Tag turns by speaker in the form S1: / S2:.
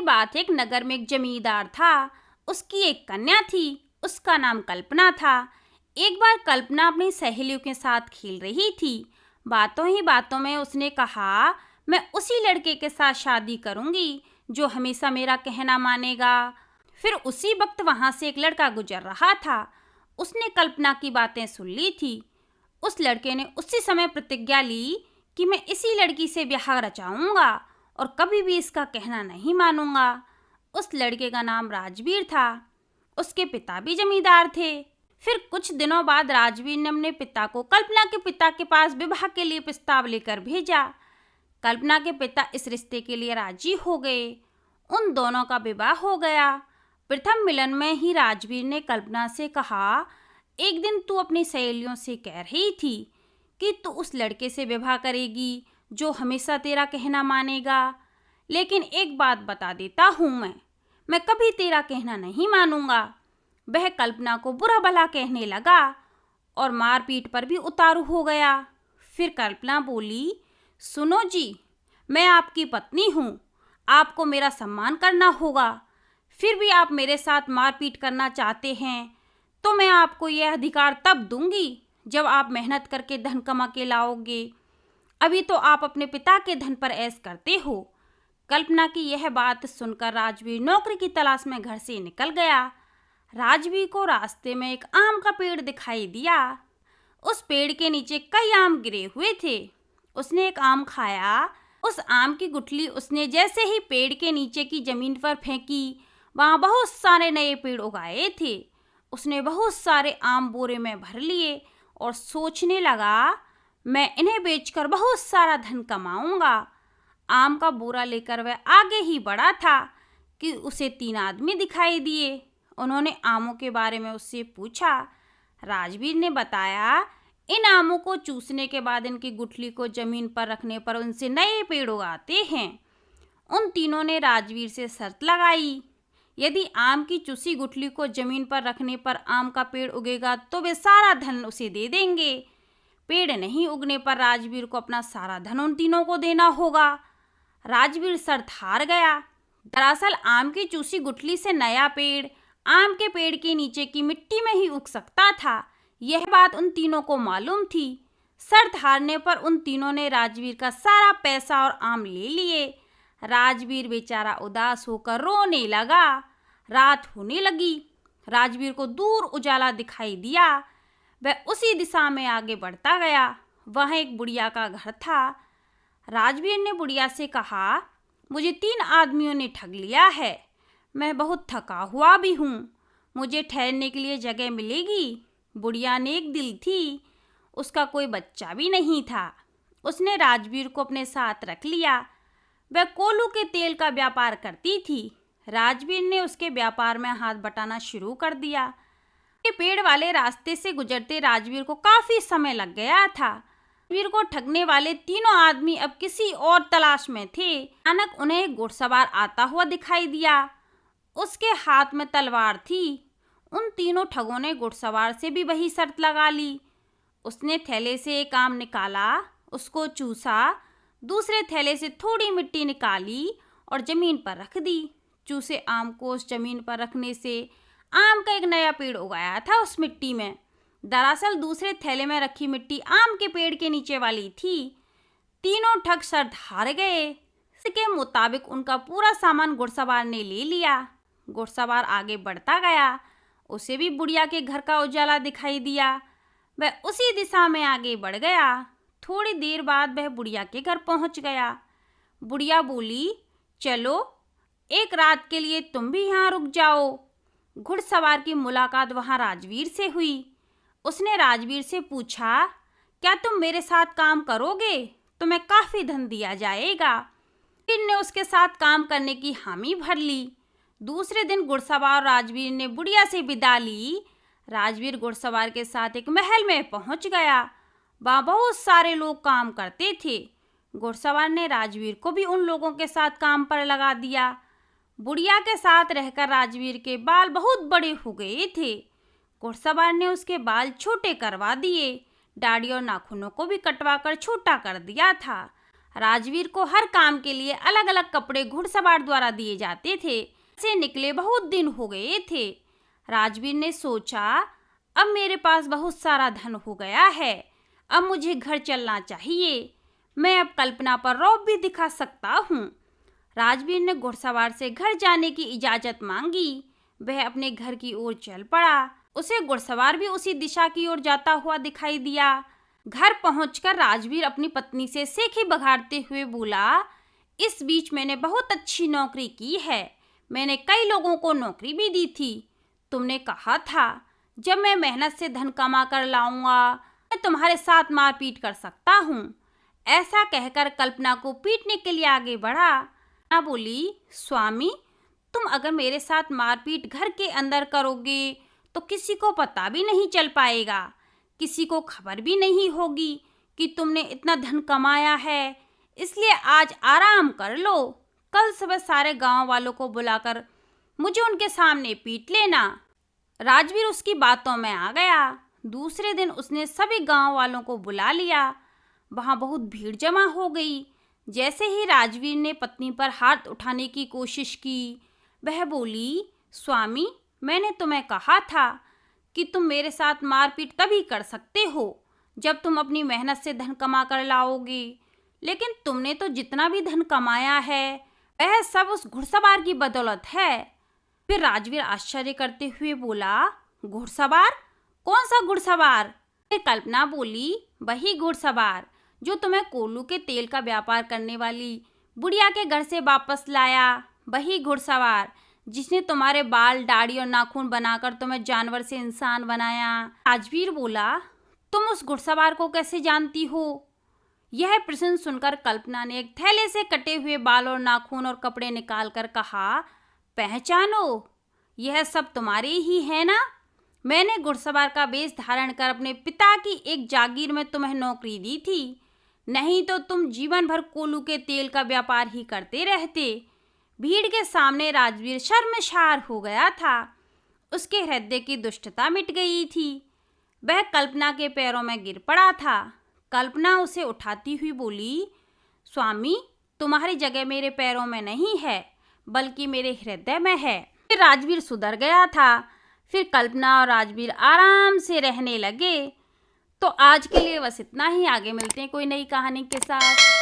S1: बात एक नगर में एक जमींदार था। उसकी एक कन्या थी, उसका नाम कल्पना था। एक बार कल्पना अपनी सहेलियों के साथ खेल रही थी। बातों ही बातों में उसने कहा, मैं उसी लड़के के साथ शादी करूंगी जो हमेशा मेरा कहना मानेगा। फिर उसी वक्त वहां से एक लड़का गुजर रहा था। उसने कल्पना की बातें सुन ली थी। उस लड़के ने उसी समय प्रतिज्ञा ली कि मैं इसी लड़की से ब्याह रचाऊंगा और कभी भी इसका कहना नहीं मानूंगा। उस लड़के का नाम राजवीर था। उसके पिता भी जमींदार थे। फिर कुछ दिनों बाद राजवीर ने अपने पिता को कल्पना के पिता के पास विवाह के लिए प्रस्ताव लेकर भेजा। कल्पना के पिता इस रिश्ते के लिए राजी हो गए। उन दोनों का विवाह हो गया। प्रथम मिलन में ही राजवीर ने कल्पना से कहा, एक दिन तू अपनी सहेलियों से कह रही थी कि तू उस लड़के से विवाह करेगी जो हमेशा तेरा कहना मानेगा। लेकिन एक बात बता देता हूँ, मैं कभी तेरा कहना नहीं मानूंगा। वह कल्पना को बुरा भला कहने लगा और मारपीट पर भी उतारू हो गया। फिर कल्पना बोली, सुनो जी, मैं आपकी पत्नी हूँ, आपको मेरा सम्मान करना होगा। फिर भी आप मेरे साथ मारपीट करना चाहते हैं तो मैं आपको यह अधिकार तब दूंगी जब आप मेहनत करके धन कमा के लाओगे। अभी तो आप अपने पिता के धन पर ऐश करते हो। कल्पना की यह बात सुनकर राजवीर नौकरी की तलाश में घर से निकल गया। राजवीर को रास्ते में एक आम का पेड़ दिखाई दिया। उस पेड़ के नीचे कई आम गिरे हुए थे। उसने एक आम खाया। उस आम की गुठली उसने जैसे ही पेड़ के नीचे की जमीन पर फेंकी, वहाँ बहुत सारे नए पेड़ उगाए थे। उसने बहुत सारे आम बोरे में भर लिए और सोचने लगा, मैं इन्हें बेचकर बहुत सारा धन कमाऊंगा। आम का बोरा लेकर वह आगे ही बढ़ा था कि उसे 3 आदमी दिखाई दिए। उन्होंने आमों के बारे में उससे पूछा। राजवीर ने बताया, इन आमों को चूसने के बाद इनकी गुठली को जमीन पर रखने पर उनसे नए पेड़ उगाते हैं। उन तीनों ने राजवीर से शर्त लगाई, यदि आम की चूसी गुठली को जमीन पर रखने पर आम का पेड़ उगेगा तो वे सारा धन उसे दे देंगे। पेड़ नहीं उगने पर राजवीर को अपना सारा धन उन तीनों को देना होगा। राजवीर शर्त हार गया। दरअसल आम की चूसी गुठली से नया पेड़ आम के पेड़ के नीचे की मिट्टी में ही उग सकता था। यह बात उन तीनों को मालूम थी। शर्त हारने पर उन तीनों ने राजवीर का सारा पैसा और आम ले लिए। राजवीर बेचारा उदास होकर रोने लगा। रात होने लगी। राजवीर को दूर उजाला दिखाई दिया। वह उसी दिशा में आगे बढ़ता गया। वहाँ एक बुढ़िया का घर था। राजवीर ने बुढ़िया से कहा, मुझे 3 आदमियों ने ठग लिया है। मैं बहुत थका हुआ भी हूँ। मुझे ठहरने के लिए जगह मिलेगी? बुढ़िया नेक दिल थी। उसका कोई बच्चा भी नहीं था। उसने राजवीर को अपने साथ रख लिया। वह कोलू के तेल का व्यापार करती थी। राजवीर ने उसके व्यापार में हाथ बटाना शुरू कर दिया। ये पेड़ वाले रास्ते से गुजरते राजवीर को काफी समय लग गया था। राजवीर को ठगने वाले तीनों आदमी अब किसी और तलाश में थे। अचानक उन्हें एक घुड़सवार आता हुआ दिखाई दिया। उसके हाथ में तलवार थी। उन तीनों ठगों ने घुड़सवार से भी वही शर्त लगा ली। उसने थैले से एक आम निकाला, उसको चूसा, दूसरे थैले से थोड़ी मिट्टी निकाली और जमीन पर रख दी। चूसे आम को उस जमीन पर रखने से आम का एक नया पेड़ उगाया था उस मिट्टी में। दरअसल दूसरे थैले में रखी मिट्टी आम के पेड़ के नीचे वाली थी। तीनों ठग शर्त हार गए। इसके मुताबिक उनका पूरा सामान घुड़सवार ने ले लिया। घुड़सवार आगे बढ़ता गया। उसे भी बुढ़िया के घर का उजाला दिखाई दिया। वह उसी दिशा में आगे बढ़ गया। थोड़ी देर बाद वह बुढ़िया के घर पहुंच गया। बुढ़िया बोली, चलो एक रात के लिए तुम भी यहाँ रुक जाओ। घुड़सवार की मुलाकात वहाँ राजवीर से हुई। उसने राजवीर से पूछा, क्या तुम मेरे साथ काम करोगे? तुम्हें काफ़ी धन दिया जाएगा। वीर ने उसके साथ काम करने की हामी भर ली। दूसरे दिन घुड़सवार और राजवीर ने बुढ़िया से विदा ली। राजवीर घुड़सवार के साथ एक महल में पहुंच गया। वहाँ बहुत सारे लोग काम करते थे। घुड़सवार ने राजवीर को भी उन लोगों के साथ काम पर लगा दिया। बुढ़िया के साथ रहकर राजवीर के बाल बहुत बड़े हो गए थे। घुड़सवार ने उसके बाल छोटे करवा दिए। दाढ़ी और नाखूनों को भी कटवा कर छोटा कर दिया था। राजवीर को हर काम के लिए अलग अलग कपड़े घुड़सवार द्वारा दिए जाते थे। से निकले बहुत दिन हो गए थे। राजवीर ने सोचा, अब मेरे पास बहुत सारा धन हो गया है, अब मुझे घर चलना चाहिए। मैं अब कल्पना पर रौब भी दिखा सकता हूँ। राजवीर ने घुड़सवार से घर जाने की इजाज़त मांगी। वह अपने घर की ओर चल पड़ा। उसे घुड़सवार भी उसी दिशा की ओर जाता हुआ दिखाई दिया। घर पहुंचकर राजवीर अपनी पत्नी से सेखी बघाड़ते हुए बोला, इस बीच मैंने बहुत अच्छी नौकरी की है। मैंने कई लोगों को नौकरी भी दी थी। तुमने कहा था जब मैं मेहनत से धन कमा कर लाऊंगा मैं तुम्हारे साथ मारपीट कर सकता हूँ। ऐसा कहकर कल्पना को पीटने के लिए आगे बढ़ा। ना बोली, स्वामी, तुम अगर मेरे साथ मारपीट घर के अंदर करोगे तो किसी को पता भी नहीं चल पाएगा, किसी को खबर भी नहीं होगी कि तुमने इतना धन कमाया है। इसलिए आज आराम कर लो, कल सुबह सारे गांव वालों को बुलाकर मुझे उनके सामने पीट लेना। राजवीर उसकी बातों में आ गया। दूसरे दिन उसने सभी गांव वालों को बुला लिया। वहां बहुत भीड़ जमा हो गई। जैसे ही राजवीर ने पत्नी पर हाथ उठाने की कोशिश की, वह बोली, स्वामी, मैंने तुम्हें कहा था कि तुम मेरे साथ मारपीट तभी कर सकते हो जब तुम अपनी मेहनत से धन कमा कर लाओगे, लेकिन तुमने तो जितना भी धन कमाया है वह सब उस घुड़सवार की बदौलत है। फिर राजवीर आश्चर्य करते हुए बोला, घुड़सवार? कौन सा घुड़सवार? फिर कल्पना बोली, वही घुड़सवार जो तुम्हें कोल्लू के तेल का व्यापार करने वाली बुढ़िया के घर से वापस लाया, वही घुड़सवार जिसने तुम्हारे बाल, दाढ़ी और नाखून बनाकर तुम्हें जानवर से इंसान बनाया। राजवीर बोला, तुम उस घुड़सवार को कैसे जानती हो? यह प्रश्न सुनकर कल्पना ने एक थैले से कटे हुए बाल और नाखून और कपड़े निकालकर कहा, पहचानो, यह सब तुम्हारे ही है ना? मैंने घुड़सवार का वेश धारण कर अपने पिता की एक जागीर में तुम्हें नौकरी दी थी, नहीं तो तुम जीवन भर कोल्लू के तेल का व्यापार ही करते रहते। भीड़ के सामने राजवीर शर्मसार हो गया था। उसके हृदय की दुष्टता मिट गई थी। वह कल्पना के पैरों में गिर पड़ा था। कल्पना उसे उठाती हुई बोली, स्वामी, तुम्हारी जगह मेरे पैरों में नहीं है बल्कि मेरे हृदय में है। फिर राजवीर सुधर गया था। फिर कल्पना और राजवीर आराम से रहने लगे। तो आज के लिए बस इतना ही। आगे मिलते हैं कोई नई कहानी के साथ।